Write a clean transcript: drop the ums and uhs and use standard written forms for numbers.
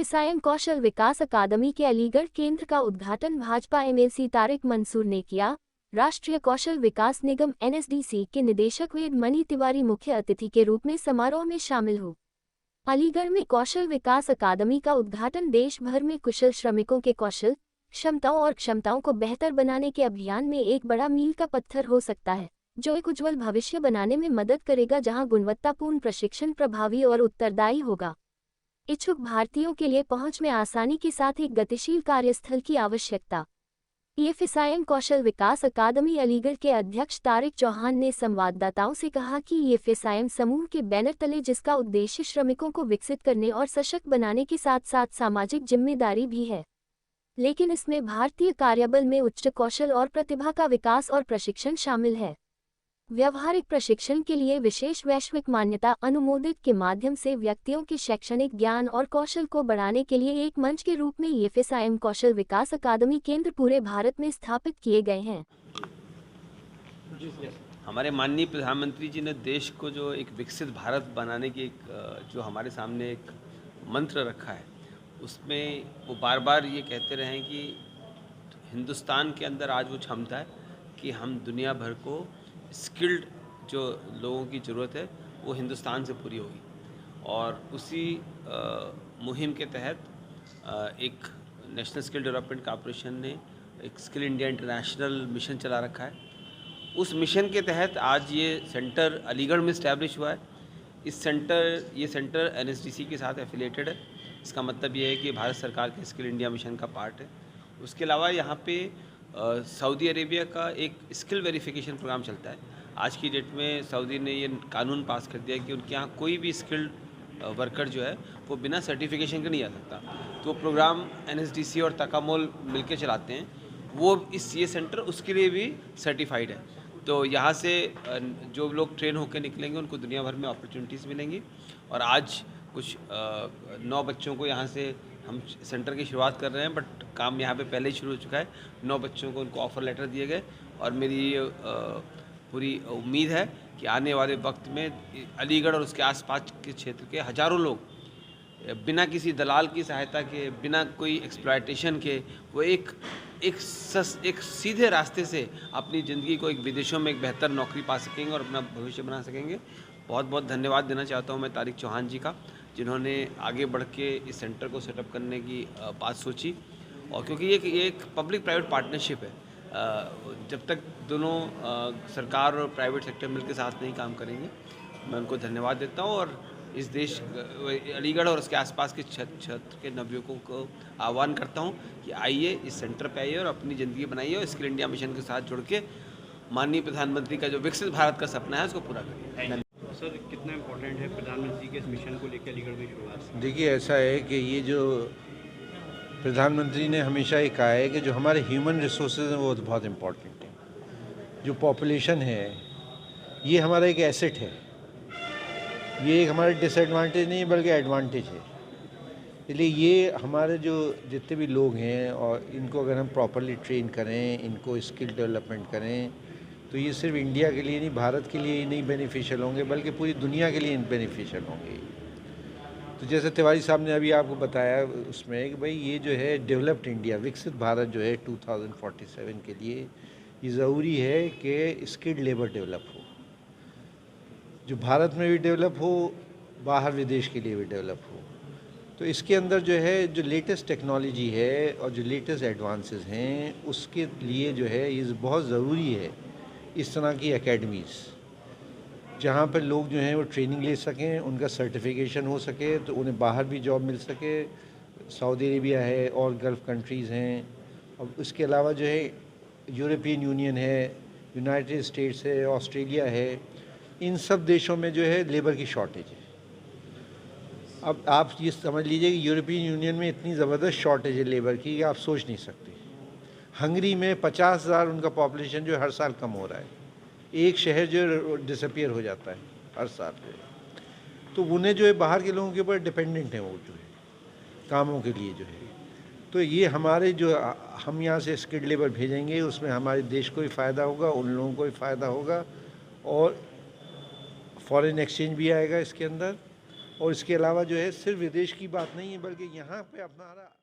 एफएसआईएम कौशल विकास अकादमी के अलीगढ़ केंद्र का उद्घाटन भाजपा एमएलसी तारिक मंसूर ने किया। राष्ट्रीय कौशल विकास निगम एनएसडीसी के निदेशक वेद मणि तिवारी मुख्य अतिथि के रूप में समारोह में शामिल हुए। अलीगढ़ में कौशल विकास अकादमी का उद्घाटन देश भर में कुशल श्रमिकों के कौशल, क्षमताओं को बेहतर बनाने के अभियान में एक बड़ा मील का पत्थर हो सकता है, जो एक उज्जवल भविष्य बनाने में मदद करेगा, जहां गुणवत्तापूर्ण प्रशिक्षण प्रभावी और उत्तरदायी होगा। इच्छुक भारतीयों के लिए पहुंच में आसानी के साथ एक गतिशील कार्यस्थल की आवश्यकता। एफएसआईएम कौशल विकास अकादमी अलीगढ़ के अध्यक्ष तारिक चौहान ने संवाददाताओं से कहा कि एफएसआईएम समूह के बैनर तले, जिसका उद्देश्य श्रमिकों को विकसित करने और सशक्त बनाने के साथ साथ सामाजिक जिम्मेदारी भी है, लेकिन इसमें भारतीय कार्यबल में उच्च कौशल और प्रतिभा का विकास और प्रशिक्षण शामिल है। व्यावहारिक प्रशिक्षण के लिए विशेष वैश्विक मान्यता अनुमोदित के माध्यम से व्यक्तियों के शैक्षणिक ज्ञान और कौशल को बढ़ाने के लिए एक मंच के रूप में एफएसआईएम कौशल विकास अकादमी केंद्र पूरे भारत में स्थापित किए गए हैं। हमारे माननीय प्रधानमंत्री जी ने देश को जो एक विकसित भारत बनाने की जो हमारे सामने एक मंत्र रखा है, उसमें वो बार बार ये कहते रहे हैं कि हिंदुस्तान के अंदर आज वो क्षमता है कि हम दुनिया भर को स्किल्ड जो लोगों की ज़रूरत है वो हिंदुस्तान से पूरी होगी। और उसी मुहिम के तहत एक नेशनल स्किल डेवलपमेंट कॉर्पोरेशन ने एक स्किल इंडिया इंटरनेशनल मिशन चला रखा है। उस मिशन के तहत आज ये सेंटर अलीगढ़ में इस्टेब्लिश हुआ है। ये सेंटर एनएसडीसी के साथ एफिलेटेड है। इसका मतलब ये है कि भारत सरकार के स्किल इंडिया मिशन का पार्ट है। उसके अलावा यहाँ पे सऊदी अरेबिया का एक स्किल वेरिफिकेशन प्रोग्राम चलता है। आज की डेट में सऊदी ने ये कानून पास कर दिया कि उनके यहाँ कोई भी स्किल्ड वर्कर जो है वो बिना सर्टिफिकेशन के नहीं आ सकता। तो प्रोग्राम एनएसडीसी और तकामोल मिलकर चलाते हैं। वो ये सेंटर उसके लिए भी सर्टिफाइड है। तो यहाँ से जो लोग ट्रेन होकर निकलेंगे उनको दुनिया भर में अपॉर्चुनिटीज़ मिलेंगी। और आज कुछ 9 बच्चों को यहाँ से हम सेंटर की शुरुआत कर रहे हैं, बट काम यहाँ पे पहले ही शुरू हो चुका है। 9 बच्चों को उनको ऑफ़र लेटर दिए गए और मेरी पूरी उम्मीद है कि आने वाले वक्त में अलीगढ़ और उसके आसपास के क्षेत्र के हज़ारों लोग बिना किसी दलाल की सहायता के, बिना कोई एक्सप्लॉयटेशन के, वो एक सीधे रास्ते से अपनी ज़िंदगी को एक विदेशों में एक बेहतर नौकरी पा सकेंगे और अपना भविष्य बना सकेंगे। बहुत बहुत धन्यवाद देना चाहता हूँ मैं तारिक चौहान जी का, जिन्होंने आगे बढ़ के इस सेंटर को सेटअप करने की बात सोची। और क्योंकि ये एक पब्लिक प्राइवेट पार्टनरशिप है, जब तक दोनों सरकार और प्राइवेट सेक्टर मिलकर साथ नहीं काम करेंगे, मैं उनको धन्यवाद देता हूँ। और इस देश अलीगढ़ और उसके आसपास के क्षेत्र के नवयुवकों को आह्वान करता हूँ कि आइए, इस सेंटर पे आइए और अपनी ज़िंदगी बनाइए और स्किल इंडिया मिशन के साथ जुड़ के माननीय प्रधानमंत्री का जो विकसित भारत का सपना है उसको पूरा करिए। सर, कितना इम्पोर्टेंट है प्रधानमंत्री के इस मिशन को लेकर अलीगढ़ में शुरुआत? देखिए, ऐसा है कि ये जो प्रधानमंत्री ने हमेशा ये कहा है कि जो हमारे ह्यूमन रिसोर्सेज हैं वो बहुत इम्पोर्टेंट है। जो पॉपुलेशन है ये हमारा एक एसेट है, ये एक हमारा डिसएडवांटेज नहीं बल्कि एडवांटेज है। इसलिए ये हमारे जो जितने भी लोग हैं और इनको अगर हम प्रॉपरली ट्रेन करें, इनको स्किल डेवलपमेंट करें, तो ये सिर्फ इंडिया के लिए नहीं, भारत के लिए ही नहीं बेनिफिशियल होंगे बल्कि पूरी दुनिया के लिए बेनिफिशियल होंगे। तो जैसे तिवारी साहब ने अभी आपको बताया उसमें कि भाई ये जो है डेवलप्ड इंडिया, विकसित भारत जो है 2047 के लिए ये ज़रूरी है कि स्किल्ड लेबर डेवलप हो, जो भारत में भी डेवलप हो, बाहर विदेश के लिए भी डेवलप हो। तो इसके अंदर जो है जो लेटेस्ट टेक्नोलॉजी है और जो लेटेस्ट एडवांसेस हैं उसके लिए जो है ये बहुत ज़रूरी है इस तरह की एकेडमीज़, जहाँ पर लोग जो हैं वो ट्रेनिंग ले सकें, उनका सर्टिफिकेशन हो सके, तो उन्हें बाहर भी जॉब मिल सके। सऊदी अरेबिया है और गल्फ़ कंट्रीज़ हैं, और उसके अलावा जो है यूरोपियन यूनियन है, यूनाइटेड स्टेट्स है, ऑस्ट्रेलिया है। इन सब देशों में जो है लेबर की शॉर्टेज है। अब आप ये समझ लीजिए कि यूरोपियन यूनियन में इतनी ज़बरदस्त शॉर्टेज है लेबर की कि आप सोच नहीं सकते। हंगरी में 50,000 उनका पॉपुलेशन जो हर साल कम हो रहा है, एक शहर जो डिसअपीयर हो जाता है हर साल। तो उन्हें जो है बाहर के लोगों के ऊपर डिपेंडेंट हैं वो जो है कामों के लिए जो है। तो ये हमारे जो हम यहाँ से स्किल्ड लेबर भेजेंगे उसमें हमारे देश को भी फ़ायदा होगा, उन लोगों को भी फ़ायदा होगा, और फॉरेन एक्सचेंज भी आएगा इसके अंदर, और इसके अलावा जो है सिर्फ विदेश की बात नहीं है, बल्कि यहाँ पे हमारा